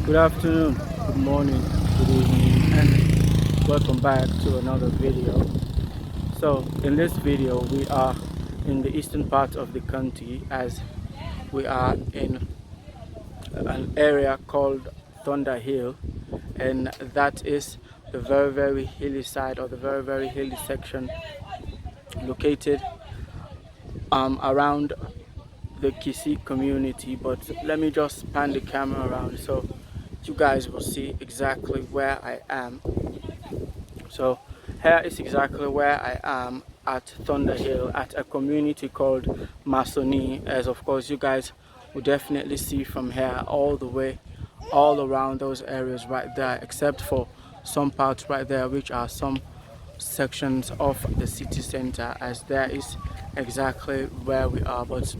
Good afternoon, good morning, good evening, and welcome back to another video. So in this video we are in the eastern part of the county, as we are in an area called Thunder Hill, and that is the very hilly side, or the very hilly section located around the Kissy community. But let me just pan the camera around so you guys will see exactly where I am. So here is exactly where I am at Thunder Hill, at a community called Masoni, as of course you guys will definitely see from here all the way all around those areas right there, except for some parts right there which are some sections of the city center, as there is exactly where we are. But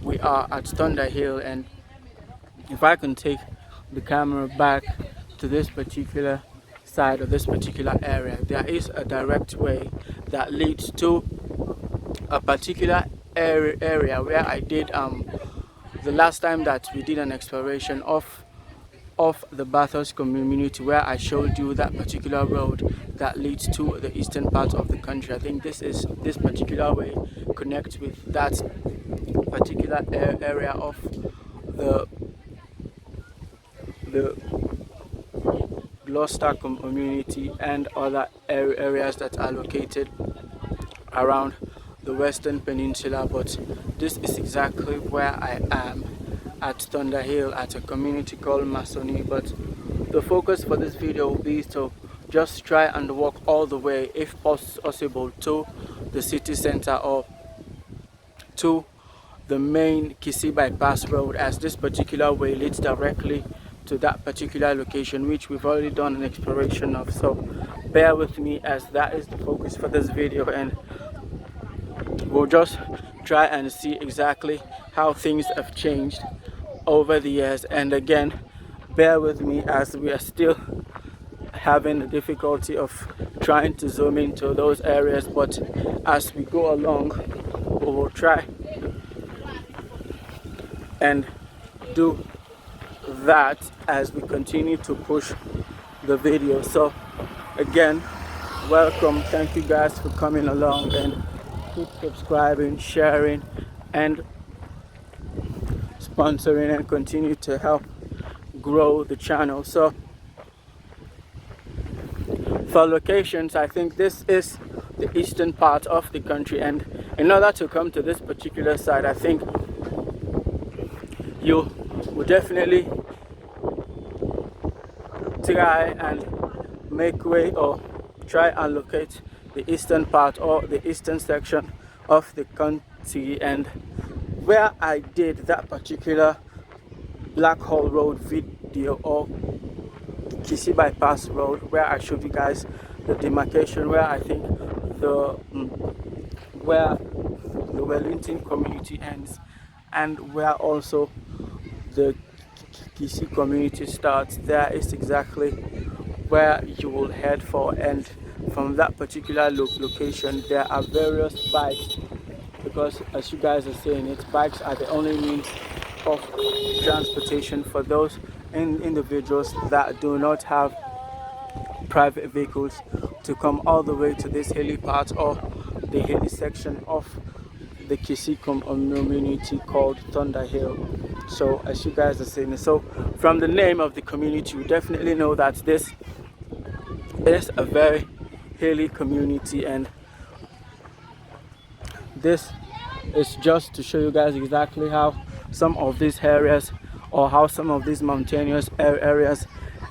we are at Thunder Hill, and if I can take the camera back to this particular side of this particular area, there is a direct way that leads to a particular area where I did the last time that we did an exploration of the Bathurst community, where I showed you that particular road that leads to the eastern part of the country. I think this particular way connects with that particular area of the Gloucester community and other areas that are located around the Western Peninsula. But this is exactly where I am at Thunder Hill, at a community called Masoni. But the focus for this video will be to just try and walk all the way, if possible, to the city center or to the main Kissy ByePass road, as this particular way leads directly to that particular location, which we've already done an exploration of. So bear with me, as that is the focus for this video, and we'll just try and see exactly how things have changed over the years. And again, bear with me as we are still having the difficulty of trying to zoom into those areas, but as we go along we will try and do that as we continue to push the video. So again, welcome, thank you guys for coming along, and keep subscribing, sharing, and sponsoring, and continue to help grow the channel. So for locations, I think this is the eastern part of the country, and in order to come to this particular side, I think you will definitely try and make way, or try and locate the eastern part or the eastern section of the country. And where I did that particular Black Hole Road video, or Kissy ByePass road, where I showed you guys the demarcation where I think where the Wellington community ends, and where also the Kissy community starts, there is exactly where you will head for. And from that particular location there are various bikes, because as you guys are saying it, bikes are the only means of transportation for those individuals that do not have private vehicles to come all the way to this hilly part, or the hilly section of the Kissy community called Thunder Hill. So as you guys are saying, so from the name of the community, you definitely know that this is a very hilly community, and this is just to show you guys exactly how some of these areas, or how some of these mountainous areas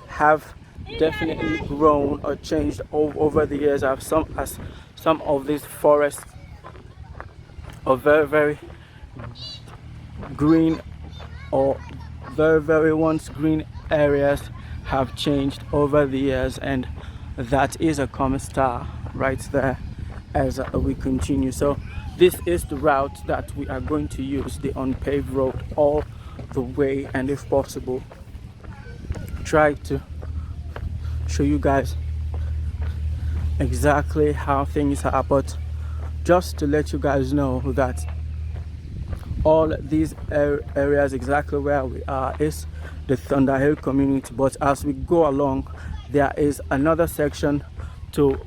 have definitely grown or changed over the years. As some of these forests are very green, or very once green areas have changed over the years, and that is a common star right there as we continue. So this is the route that we are going to use, the unpaved road, all the way, and if possible try to show you guys exactly how things are. But just to let you guys know that all these areas exactly where we are is the Thunderhill community, but as we go along there is another section to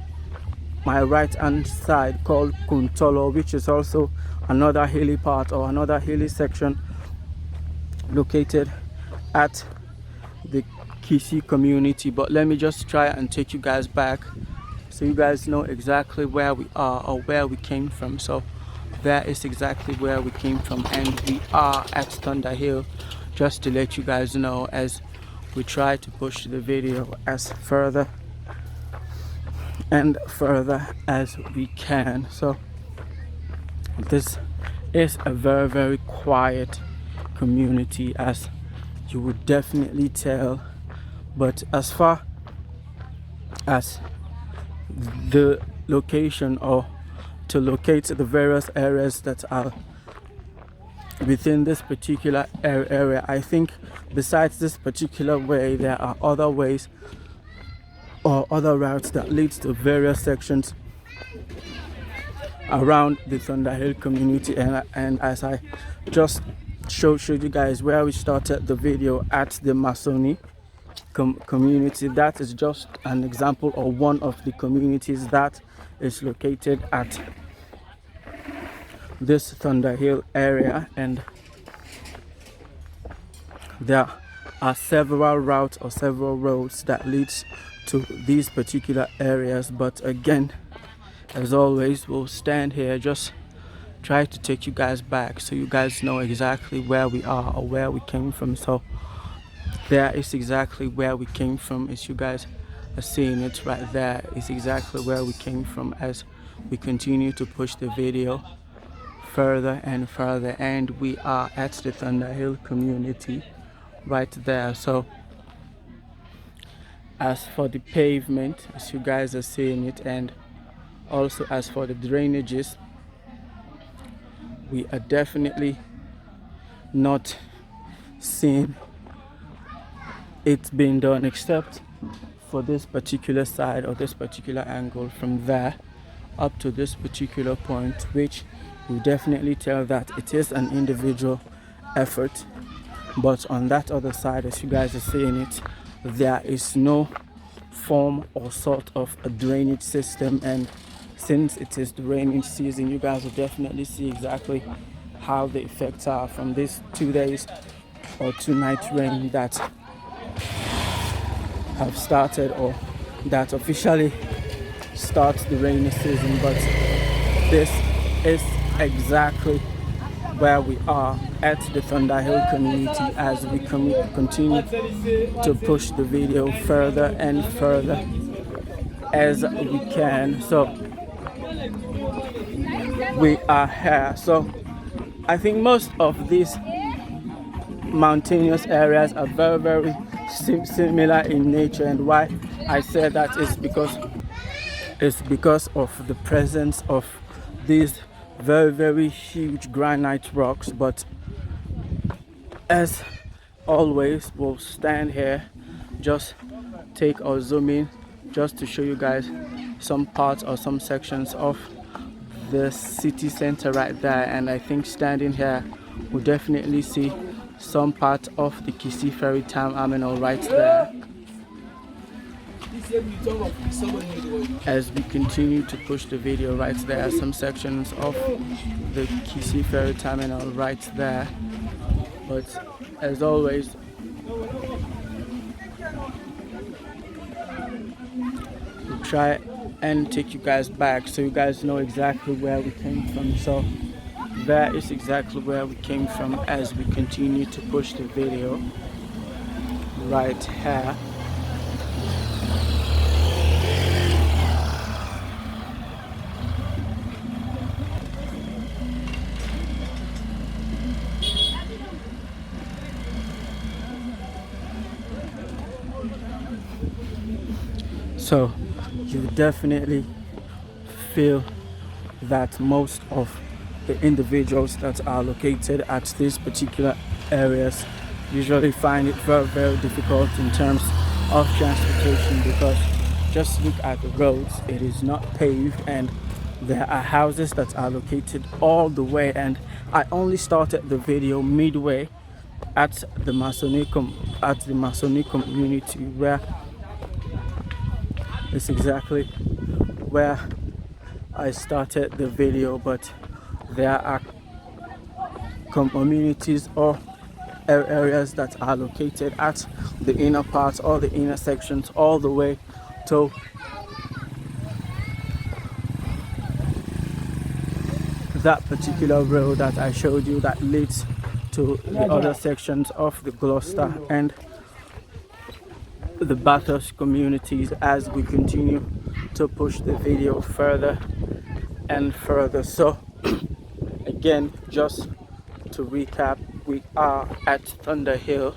my right hand side called Kuntolo, which is also another hilly part or another hilly section located at the Kissy community. But let me just try and take you guys back so you guys know exactly where we are or where we came from. So that is exactly where we came from, and we are at Thunderhill, just to let you guys know as we try to push the video as further and further as we can. So this is a very quiet community, as you would definitely tell, but as far as the location or to locate the various areas that are within this particular area, I think besides this particular way there are other ways or other routes that leads to various sections around the Thunderhill community. And as I just showed you guys where we started the video at the Masoni community, that is just an example of one of the communities that is located at this Thunderhill area, and there are several routes or several roads that leads to these particular areas. But again, as always, we'll stand here, just try to take you guys back so you guys know exactly where we are or where we came from. So there is exactly where we came from, as you guys are seeing it right there is exactly where we came from as we continue to push the video further and further, and we are at the Thunderhill community right there. So as for the pavement, as you guys are seeing it, and also as for the drainages, we are definitely not seeing it being done, except for this particular side or this particular angle from there up to this particular point, which we definitely tell that it is an individual effort. But on that other side, as you guys are seeing it, there is no form or sort of a drainage system, and since it is the rainy season, you guys will definitely see exactly how the effects are from these 2 days or 2 night rain that have started or that officially starts the rainy season. But this is exactly where we are at the Thunderhill community as we continue to push the video further and further as we can. So we are here. So I think most of these mountainous areas are very similar in nature, and why I say that is because of the presence of these very huge granite rocks. But as always, we'll stand here, just take or zoom in just to show you guys some parts or some sections of the city center right there. And I think standing here we'll definitely see some part of the Kissy ferry terminal right there as we continue to push the video. Right there are some sections of the Kissy ferry terminal right there. But as always, we'll try and take you guys back so you guys know exactly where we came from. So that is exactly where we came from as we continue to push the video right here. So you definitely feel that most of the individuals that are located at these particular areas usually find it very difficult in terms of transportation, because just look at the roads, it is not paved, and there are houses that are located all the way, and I only started the video midway at the Masoni community, where it's exactly where I started the video, but there are communities or areas that are located at the inner parts or the inner sections all the way to that particular road that I showed you that leads to the other sections of the Gloucester and the Bathurst communities as we continue to push the video further and further. So again, just to recap, we are at Thunderhill,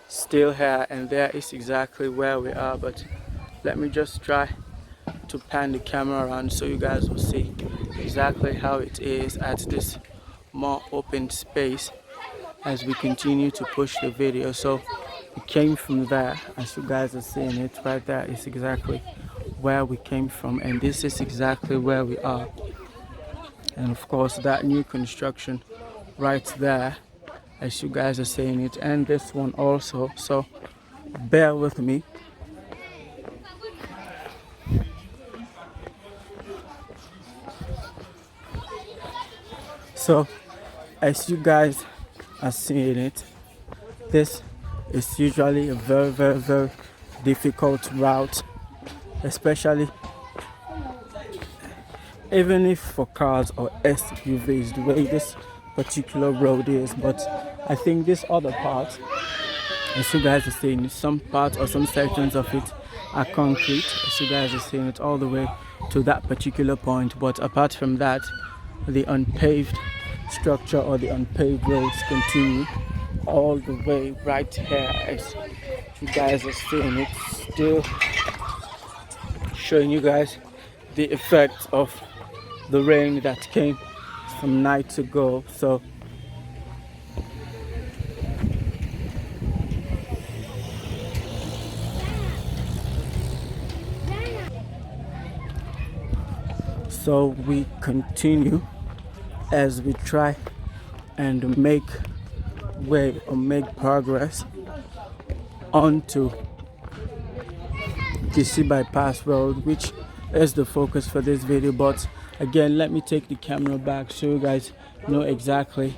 still here, and there is exactly where we are. But let me just try to pan the camera around so you guys will see exactly how it is at this more open space as we continue to push the video. So we came from there, as you guys are seeing it right there is exactly where we came from, and this is exactly where we are. And of course that new construction right there, as you guys are seeing it, and this one also, so bear with me. So as you guys are seeing it, this is usually a very difficult route, especially even if for cars or SUVs, the way this particular road is. But I think this other part, as you guys are seeing, some parts or some sections of it are concrete, as you guys are seeing it all the way to that particular point. But apart from that, the unpaved structure or the unpaved roads continue all the way right here, as you guys are seeing it, still showing you guys the effect of the rain that came some nights ago. So we continue as we try and make way or make progress onto Kissy ByePass road, which is the focus for this video. But again, let me take the camera back so you guys know exactly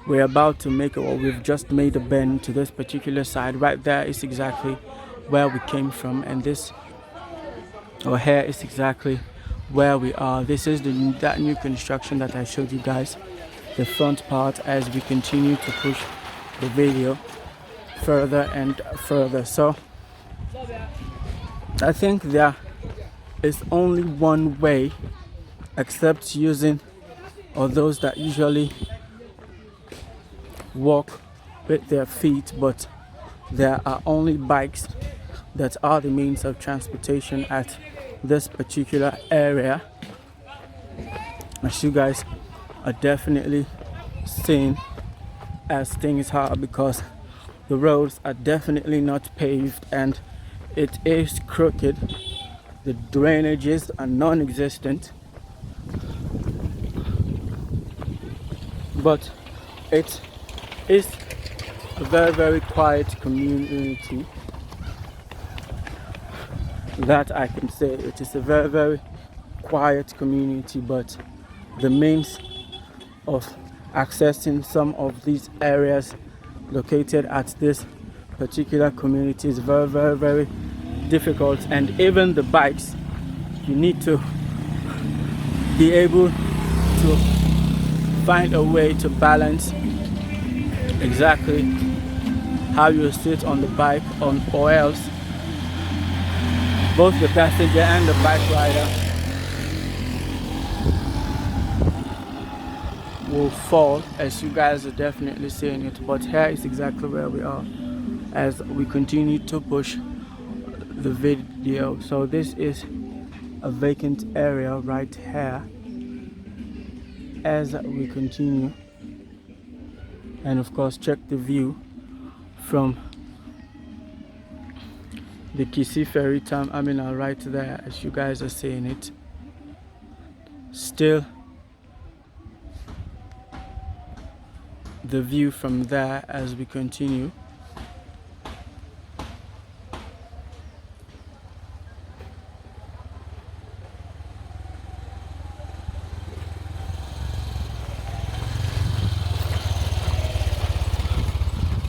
we're about to make it, or we've just made a bend to this particular side. Right there is exactly where we came from, and this or here is exactly where we are. This is that new construction that I showed you guys, the front part, as we continue to push the video further and further. So I think there is only one way, except using, or those that usually walk with their feet, but there are only bikes that are the means of transportation at this particular area, as you guys are definitely seeing, as things are, because the roads are definitely not paved and it is crooked. The drainages are non-existent, but it is a very quiet community. That I can say. It is a very quiet community, but the means of accessing some of these areas located at this particular community is very difficult. And even the bikes, you need to be able to find a way to balance exactly how you sit on the bike, or else both the passenger and the bike rider will fall, as you guys are definitely seeing it. But here is exactly where we are as we continue to push the video. So this is a vacant area right here as we continue, and of course check the view from the Kissy ferry terminal right there, as you guys are seeing it. Still the view from there as we continue.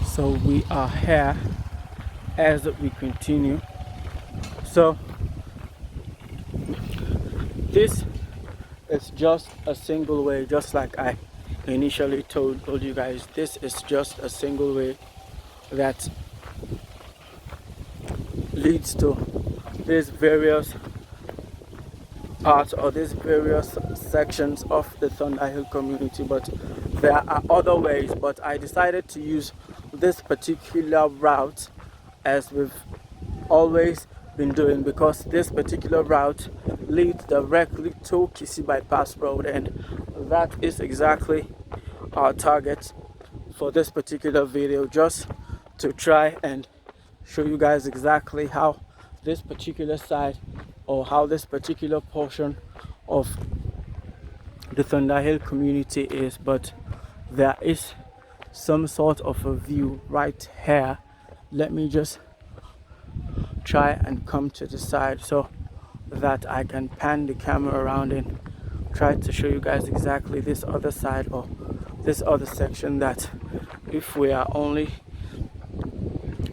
So we are here as we continue. So this is just a single way, just like I initially told you guys. This is just a single way that leads to these various parts or these various sections of the Thunderhill community, but there are other ways. But I decided to use this particular route as we've always been doing, because this particular route leads directly to Kissy ByePass road, and that is exactly our target for this particular video, just to try and show you guys exactly how this particular side or how this particular portion of the Thunderhill community is. But there is some sort of a view right here. Let me just try and come to the side so that I can pan the camera around and try to show you guys exactly this other side or this other section, that if we are only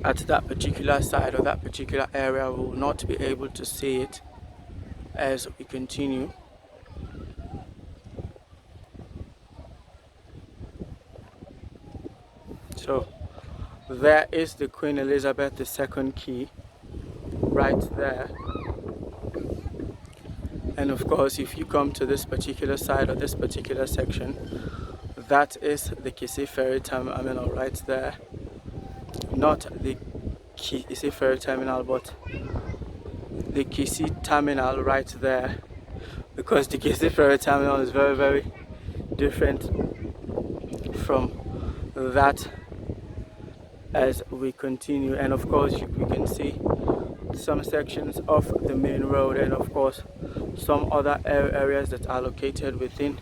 at that particular side or that particular area, we will not be able to see it as we continue. So there is the Queen Elizabeth II key right there, and of course if you come to this particular side or this particular section, that is the Kissy ferry terminal right there. Not the Kissy ferry terminal, but the Kissy terminal right there, because the Kissy ferry terminal is very, very different from that as we continue. And of course we can see some sections of the main road, and of course some other areas that are located within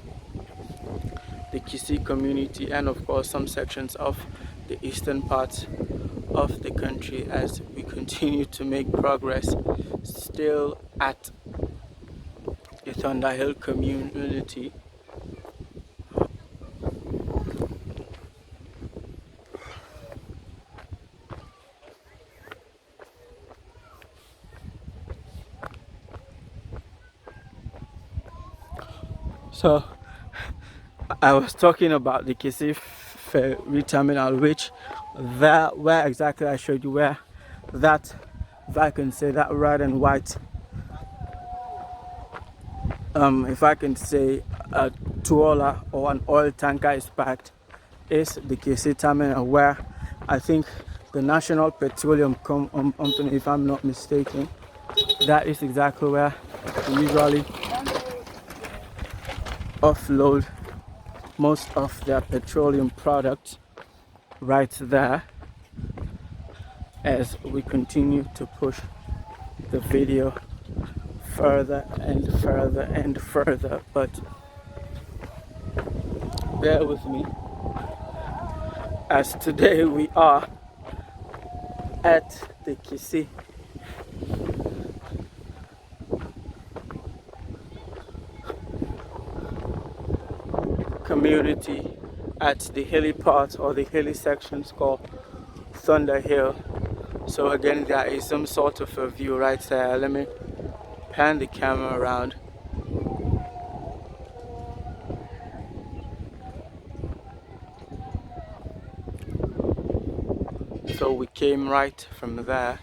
the Kissy community, and of course some sections of the eastern parts of the country as we continue to make progress still at the Thunderhill community. So I was talking about the Kissy ferry terminal, which that where exactly I showed you where that, if I can say, that red and white, if I can say a trawler or an oil tanker is parked, is the Kissy terminal, where I think the National Petroleum Company, if I'm not mistaken, that is exactly where they usually offload most of their petroleum products, right there, as we continue to push the video further and further and further. But bear with me, as today we are at the Kissy community, at the hilly part or the hilly sections called Thunderhill. So again, there is some sort of a view right there. Let me pan the camera around. So we came right from there,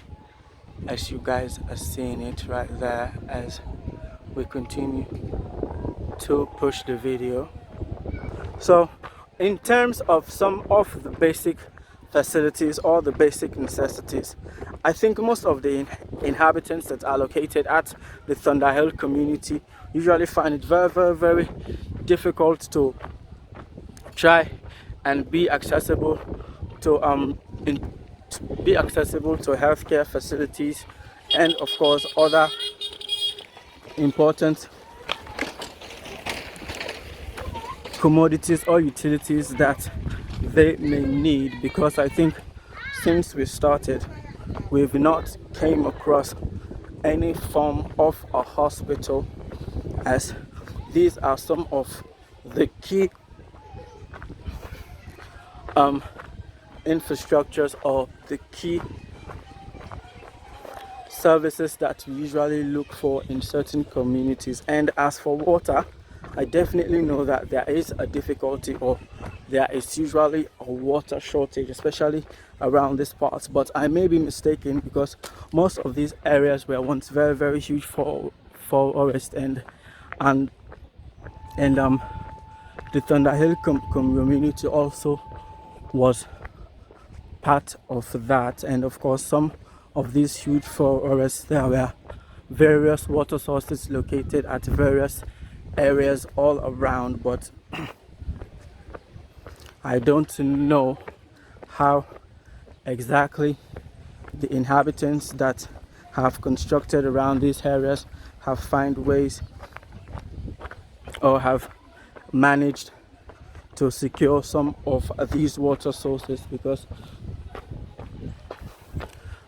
as you guys are seeing it right there, as we continue to push the video. So in terms of some of the basic facilities or the basic necessities, I think most of the inhabitants that are located at the Thunderhill community usually find it very, very, very difficult to try and be accessible to healthcare facilities, and of course other important commodities or utilities that they may need, because I think since we started we've not came across any form of a hospital, as these are some of the key infrastructures or the key services that we usually look for in certain communities. And as for water, I definitely know that there is a difficulty, or there is usually a water shortage, especially around this part, but I may be mistaken, because most of these areas were once very, very huge forest, and the Thunderhill community also was part of that. And of course, some of these huge forests, there were various water sources located at various areas all around, but I don't know how exactly the inhabitants that have constructed around these areas have found ways or have managed to secure some of these water sources, because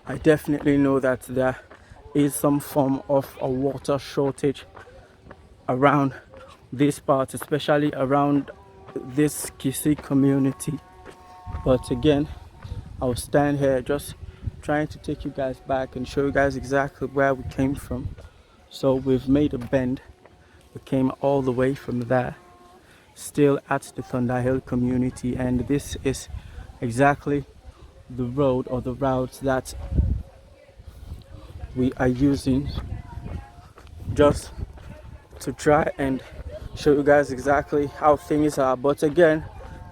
I definitely know that there is some form of a water shortage around this part, especially around this Kissy community. But again, I'll stand here just trying to take you guys back and show you guys exactly where we came from. So we've made a bend, we came all the way from there, still at the Thunderhill community, and this is exactly the road or the routes that we are using just to try and show you guys exactly how things are. But again,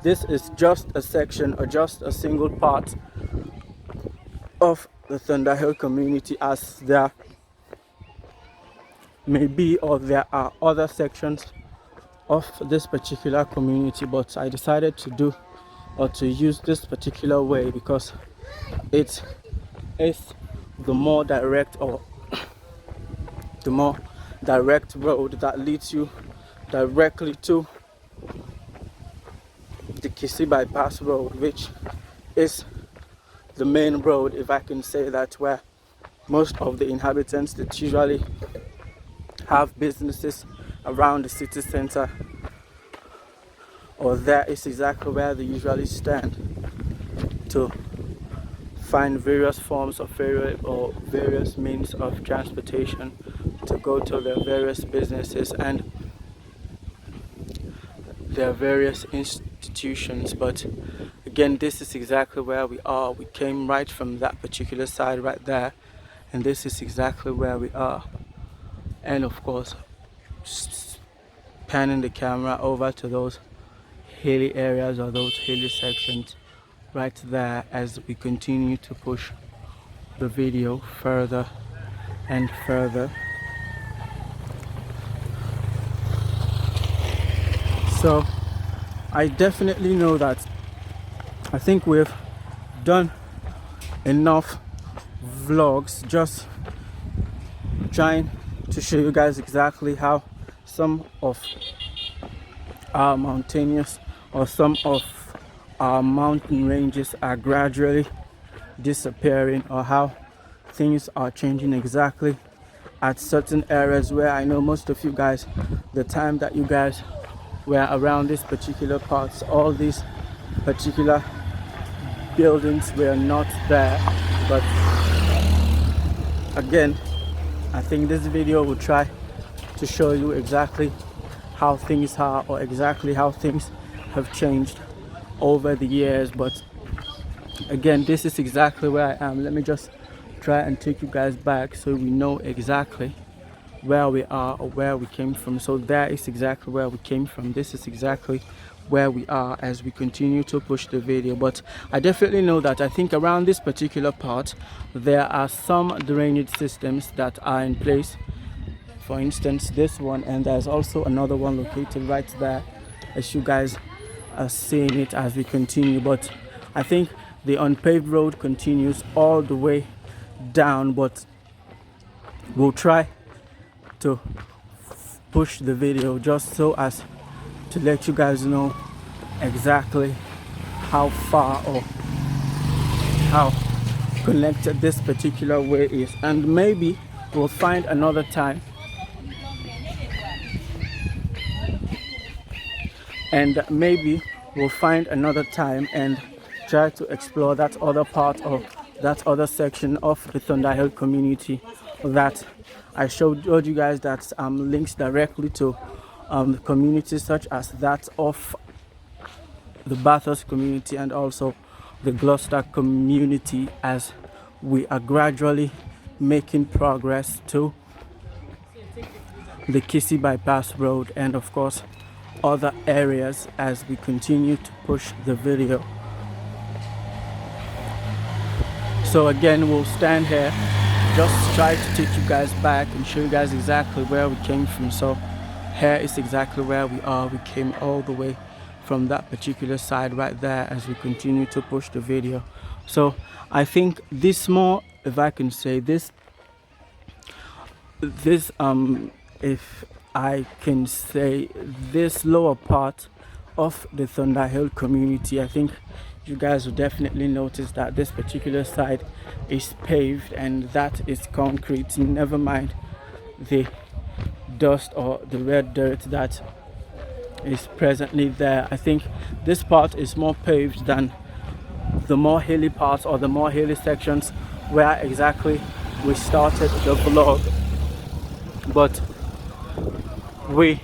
this is just a section or just a single part of the Thunderhill community, as there may be, or there are other sections of this particular community, but I decided to do or to use this particular way because it is the more direct, or the more direct road that leads you directly to the Kissy ByePass road, which is the main road, if I can say that, where most of the inhabitants that usually have businesses around the city center, or there is exactly where they usually stand to find various forms of various means of transportation to go to their various businesses and their various institutions. But again, this is exactly where we are. We came right from that particular side right there, and this is exactly where we are. And of course, panning the camera over to those hilly areas or those hilly sections right there as we continue to push the video further and further. So I definitely know that I think we've done enough vlogs just trying to show you guys exactly how some of our mountainous or some of our mountain ranges are gradually disappearing, or how things are changing exactly at certain areas where I know most of you guys, the time that you guys were around this particular parts, all these particular buildings were not there. But again, I think this video will try to show you exactly how things are, or exactly how things have changed over the years. But again, this is exactly where I am. Let me just try and take you guys back so we know exactly where we are or where we came from. So that is exactly where we came from. This is exactly where we are as we continue to push the video. But I definitely know that I think around this particular part there are some drainage systems that are in place. For instance, this one, and there's also another one located right there, as you guys are seeing it as we continue. But I think the unpaved road continues all the way down, but we'll try to push the video just so as to let you guys know exactly how far or how connected this particular way is, and maybe we'll find another time and try to explore that other part of that other section of the Thunderhill community that I showed you guys, that links directly to communities such as that of the Bathurst community and also the Gloucester community, as we are gradually making progress to the Kissy bypass road and of course other areas as we continue to push the video. So again, we'll stand here, just try to take you guys back and show you guys exactly where we came from. So here is exactly where we are. We came all the way from that particular side right there as we continue to push the video. So I think this more, if I can say this if I can say, this lower part of the Thunderhill community, I think you guys will definitely notice that this particular side is paved and that is concrete, never mind the dust or the red dirt that is presently there. I think this part is more paved than the more hilly parts or the more hilly sections where exactly we started the vlog, but we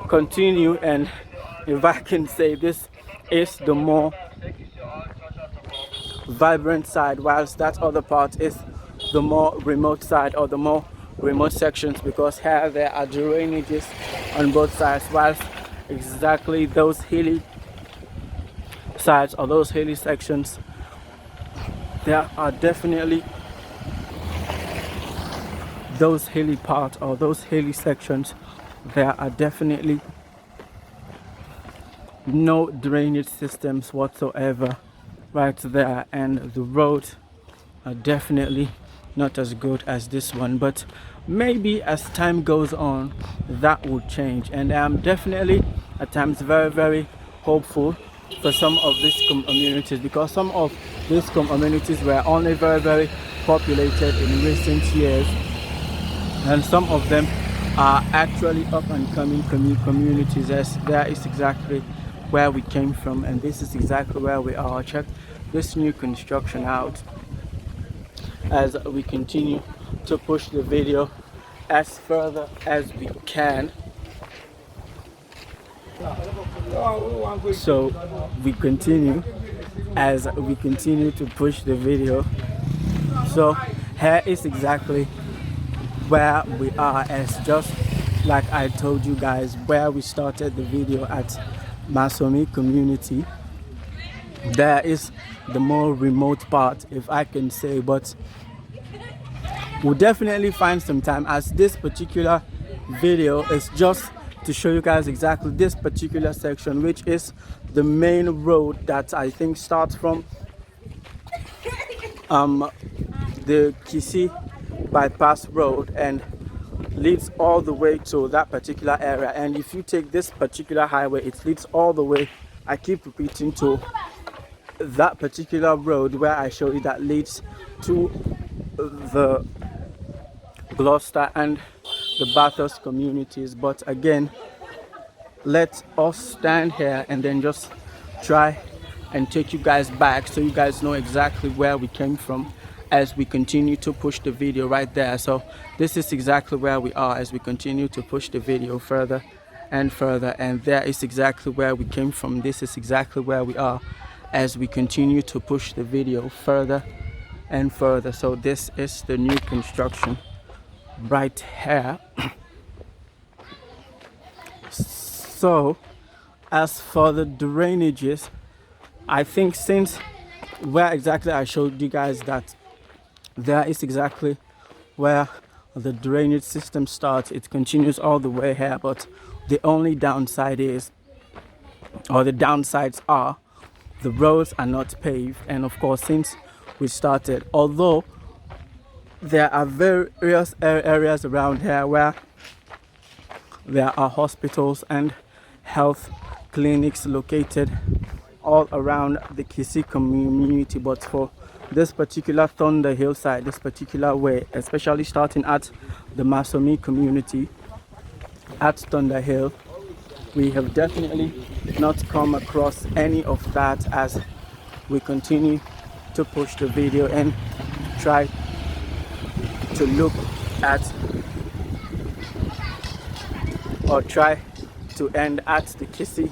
continue, and if I can say, this is the more vibrant side, whilst that other part is the more remote side or the more remote sections, because here there are drainages on both sides, whilst exactly those hilly sides or those hilly sections, there are definitely those hilly parts or those hilly sections, there are definitely no drainage systems whatsoever right there, and the roads are definitely not as good as this one. But maybe as time goes on that will change, and I'm definitely at times very, very hopeful for some of these communities, because some of these communities were only very, very populated in recent years, and some of them are actually up and coming communities, as that is exactly where we came from, and this is exactly where we are. Check this new construction out as we continue to push the video as further as we can. So we continue as we continue to push the video. So here is exactly where we are, as just like I told you guys, where we started the video at Masoni community. There is the more remote part, if I can say, but we'll definitely find some time, as this particular video is just to show you guys exactly this particular section, which is the main road that I think starts from the Kissy bypass road and leads all the way to that particular area. And if you take this particular highway, it leads all the way, I keep repeating, to that particular road where I show you, that leads to the Gloucester and the Bathurst communities. But again, let us stand here and then just try and take you guys back so you guys know exactly where we came from as we continue to push the video right there. So this is exactly where we are as we continue to push the video further and further, and there is exactly where we came from. This is exactly where we are as we continue to push the video further and further. So this is the new construction right here. So as for the drainages, I think since where exactly I showed you guys that there is exactly where the drainage system starts, it continues all the way here, but the only downside is, or the downsides are, the roads are not paved. And of course, since we started, although there are various areas around here where there are hospitals and health clinics located all around the Kissy community, but for this particular Thunder Hill side, this particular way, especially starting at the Masoni community at Thunder Hill, we have definitely not come across any of that as we continue to push the video and try to look at or try to end at the Kissy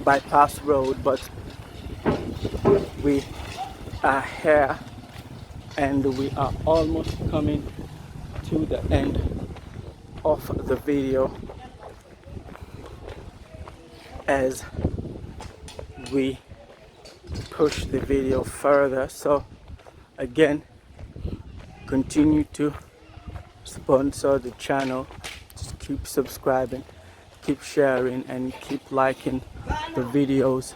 bypass road, but we are here and we are almost coming to the end of the video as we push the video further. So again, continue to sponsor the channel, just keep subscribing, keep sharing and keep liking the videos,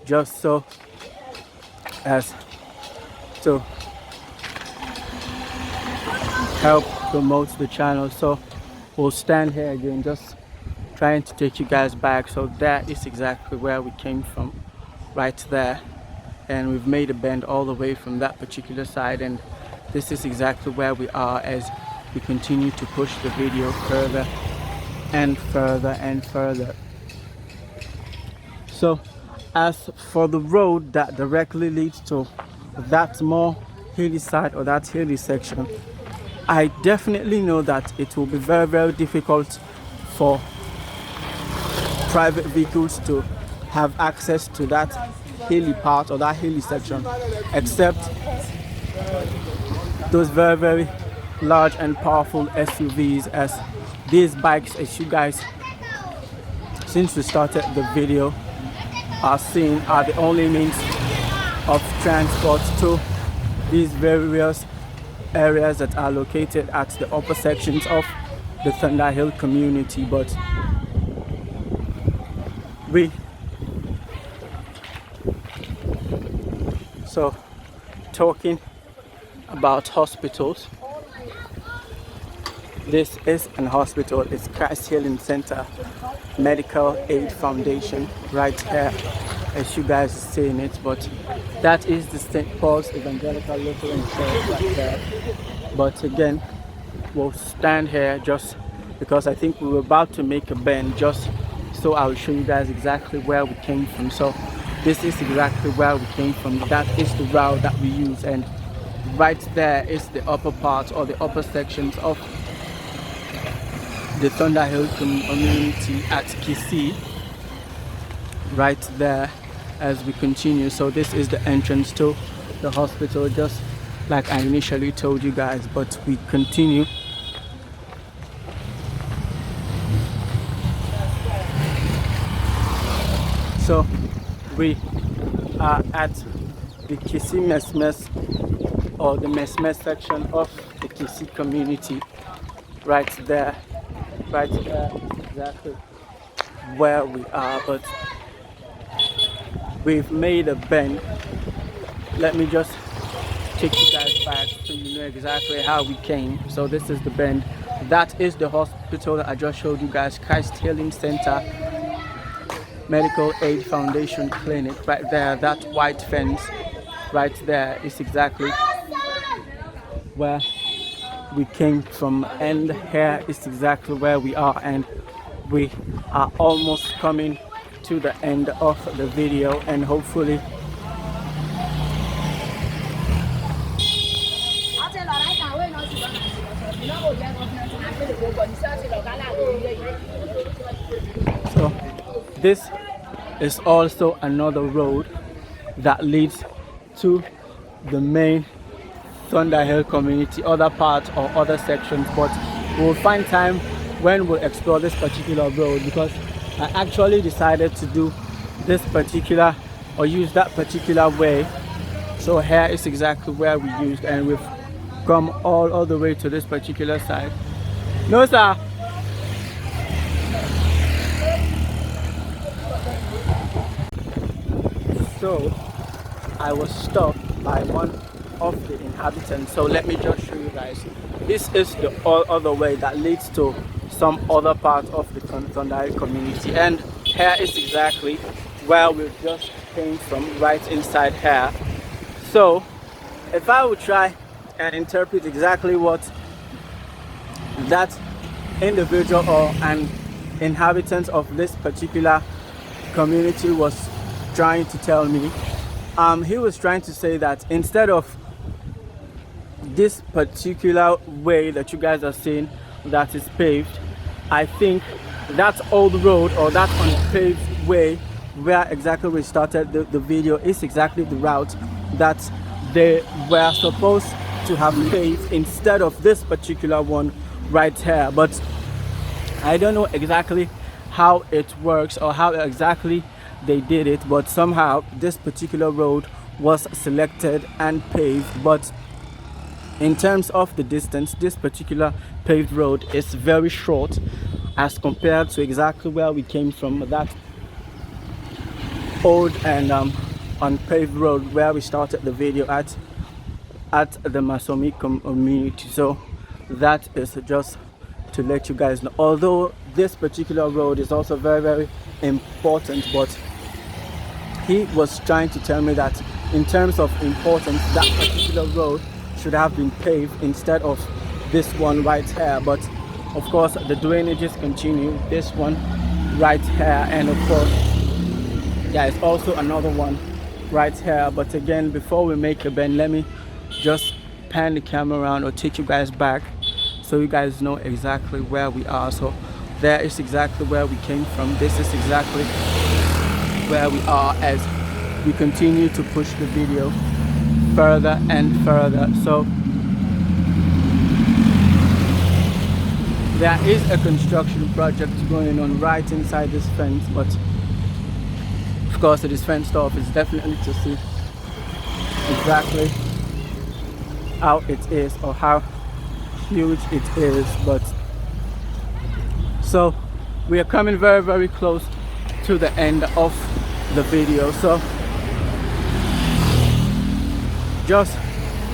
just so as to help promote the channel. So we'll stand here again, just trying to take you guys back. So that is exactly where we came from, right there, and we've made a bend all the way from that particular side, and this is exactly where we are as we continue to push the video further and further and further. So as for the road that directly leads to that more hilly side or that hilly section, I definitely know that it will be very, very difficult for private vehicles to have access to that hilly part or that hilly section, except those very, very large and powerful SUVs, as these bikes, as you guys, since we started the video, are seeing, are the only means of transport to these various areas that are located at the upper sections of the Thunder Hill community. But so talking about hospitals, this is an hospital. It's Christ Healing Center Medical Aid Foundation right here, as you guys are seeing it. But that is the St. Paul's Evangelical Lutheran Church right there. But again, we'll stand here just because I think we were about to make a bend, just so I'll show you guys exactly where we came from. So this is exactly where we came from. That is the route that we use, and right there is the upper part or the upper sections of the Thunder Hill community at Kissy, right there as we continue. So this is the entrance to the hospital, just like I initially told you guys, but we continue. So we are at the Kissy Mesmes, or the Mesmes section of the Kissy community, right there exactly where we are. But we've made a bend. Let me just take you guys back so you know exactly how we came. So this is the bend. That is the hospital that I just showed you guys, Christ Healing Center Medical Aid Foundation Clinic, right there. That white fence right there is exactly where we came from, and here is exactly where we are, and we are almost coming to the end of the video, and hopefully so this is also another road that leads to the main Thunder Hill community, other parts or other sections, but we'll find time when we'll explore this particular road, because I actually decided to do this particular or use that particular way. So here is exactly where we used, and we've come all the way to this particular side. No sir. So I was stopped by one of the inhabitants, so let me just show you guys. This is the other way that leads to some other part of the Thunder Hill community, and here is exactly where we've just came from, right inside here. So if I would try and interpret exactly what that individual or an inhabitant of this particular community was trying to tell me, he was trying to say that instead of this particular way that you guys are seeing that is paved, I think that old road or that unpaved way where exactly we started the video is exactly the route that they were supposed to have paved instead of this particular one right here. But I don't know exactly how it works or how exactly they did it, but somehow this particular road was selected and paved. But in terms of the distance, this particular paved road is very short as compared to exactly where we came from, that old and unpaved road where we started the video at the Masoni community. So that is just to let you guys know, although this particular road is also very important, but he was trying to tell me that in terms of importance, that particular road should have been paved instead of this one right here. But of course the drainages continue, this one right here, and of course yeah, it's also another one right here. But again, before we make a bend, let me just pan the camera around or take you guys back so you guys know exactly where we are. So there is exactly where we came from, this is exactly where we are as we continue to push the video further and further. So there is a construction project going on right inside this fence, but of course it is fenced off. It's definitely to see exactly how it is or how huge it is. But so we are coming very close to the end of the video. So just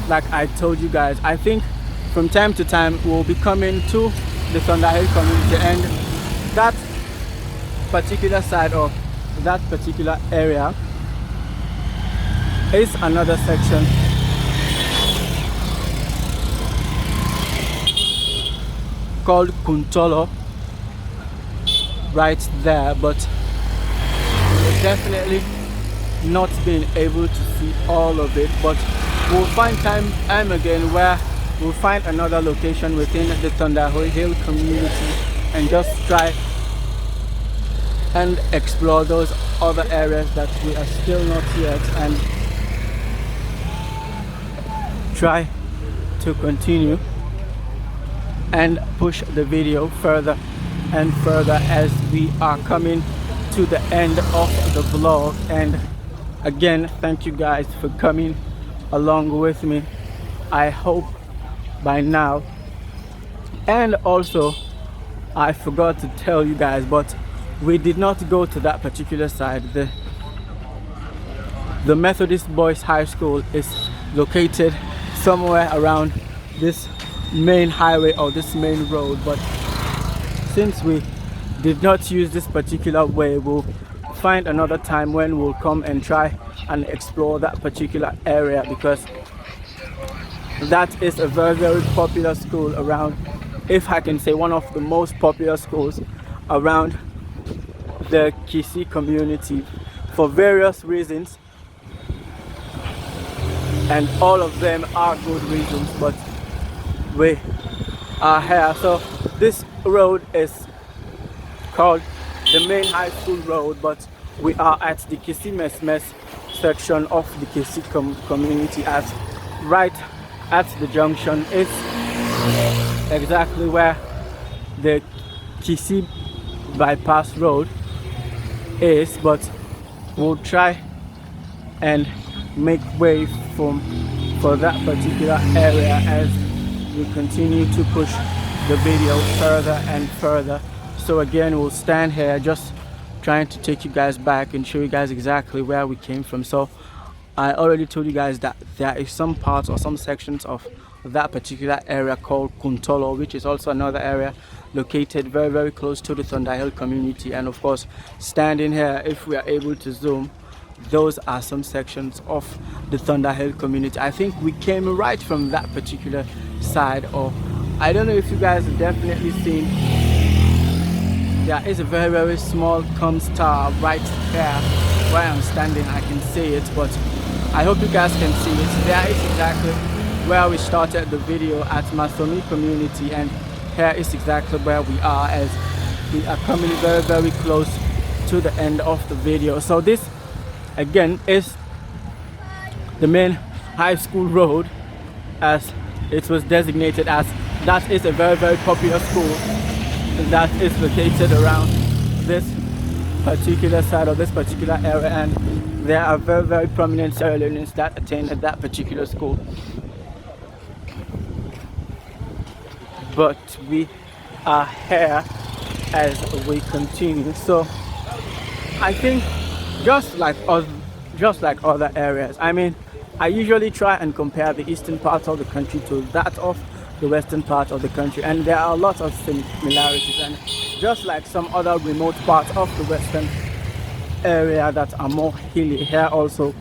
like I told you guys, I think from time to time we'll be coming to the Thunder Hill community, and that particular side of that particular area is another section called Kuntolo right there, but we're definitely not being able to see all of it. But we'll find time again where we'll find another location within the Thunder Hill community and just try and explore those other areas that we are still not yet, and try to continue and push the video further and further as we are coming to the end of the vlog. And again, thank you guys for coming along with me. I hope by now, and also I forgot to tell you guys, but we did not go to that particular side. The Methodist Boys High School is located somewhere around this main highway or this main road, but since we did not use this particular way, we'll find another time when we'll come and try and explore that particular area, because that is a very popular school around, if I can say one of the most popular schools around the Kissy community for various reasons, and all of them are good reasons, but we are here. So this road is called the main high school road, but we are at the Kissy Mesmes section of the Kissy community, as right at the junction is exactly where the Kissy ByePass road is. But we'll try and make way for that particular area as we continue to push the video further and further. So again, we'll stand here just trying to take you guys back and show you guys exactly where we came from. So I already told you guys that there is some parts or some sections of that particular area called Kuntolo, which is also another area located very close to the Thunder Hill community. And of course, standing here, if we are able to zoom, those are some sections of the Thunderhill community. I think we came right from that particular side, or I don't know if you guys have definitely seen, there is a very, very small comms tower right here where I'm standing. I can see it, but I hope you guys can see it. There is exactly where we started the video at Masoni community, and here is exactly where we are as we are coming very, very close to the end of the video. So this again is the main high school road, as it was designated as. That is a very, very popular school that is located around this particular side of this particular area, and there are very, very prominent Sierra Leoneans that attend that particular school. But we are here as we continue. So I think just like other areas, I mean, I usually try and compare the eastern part of the country to that of the western part of the country, and there are a lot of similarities. And just like some other remote parts of the western area that are more hilly, here also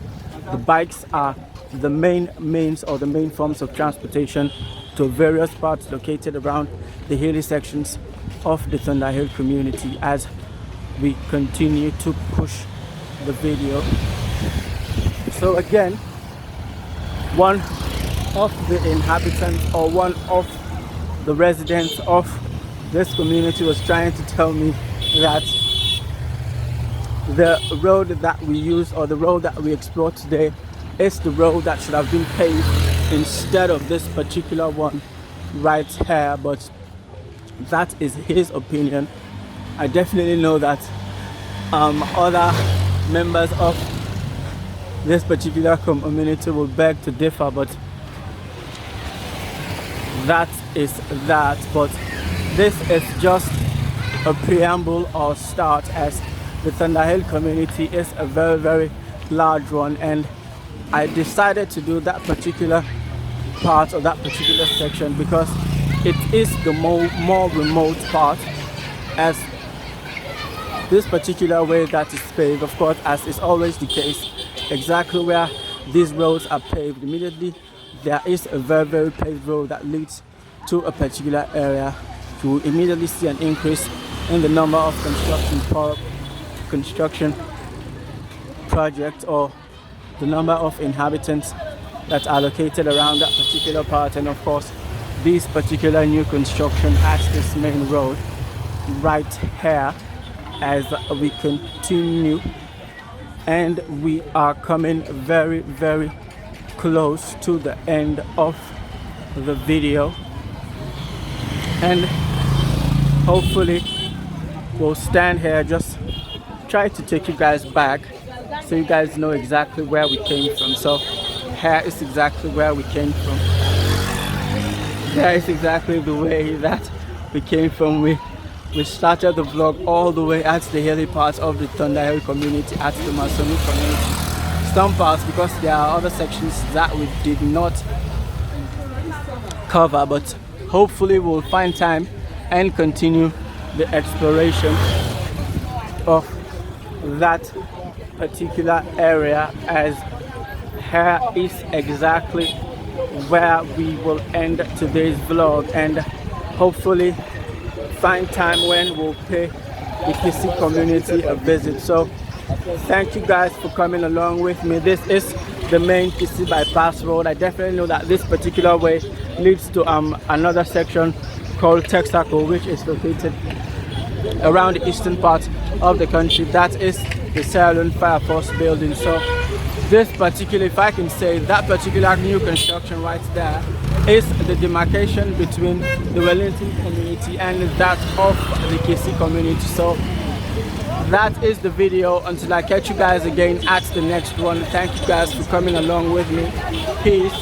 the bikes are the main means or the main forms of transportation to various parts located around the hilly sections of the Thunderhill community as we continue to push the video. So again, one of the inhabitants or one of the residents of this community was trying to tell me that the road that we use, or the road that we explore today, is the road that should have been paved instead of this particular one right here. But that is his opinion. I definitely know that other members of this particular community will beg to differ, but that is that. But this is just a preamble or start, as the Thunderhill community is a very, very large one, and I decided to do that particular part or that particular section because it is the more remote part, as this particular way that is paved, of course, as is always the case, exactly where these roads are paved immediately there is a very, very paved road that leads to a particular area. You will immediately see an increase in the number of construction projects, or the number of inhabitants that are located around that particular part, and of course this particular new construction at this main road right here as we continue, and we are coming very, very close to the end of the video, and hopefully we'll stand here, just try to take you guys back so you guys know exactly where we came from. So here is exactly where we came from. There is exactly the way that we came from. We started the vlog all the way at the hilly parts of the Thunderhill community, at the Masoni community. Some parts, because there are other sections that we did not cover, but hopefully we'll find time and continue the exploration of that particular area, as here is exactly where we will end today's vlog, and hopefully find time when we'll pay the Kissy community a visit. So thank you guys for coming along with me. This is the main Kissy ByePass road. I definitely know that this particular way leads to another section called Texaco, which is located around the eastern part of the country. That is the Sierra Leone Fire Force building. So this particular, if I can say, that particular new construction right there is the demarcation between the Wellington community and that of the Kissy community. So that is the video. Until I catch you guys again at the next one, thank you guys for coming along with me. Peace.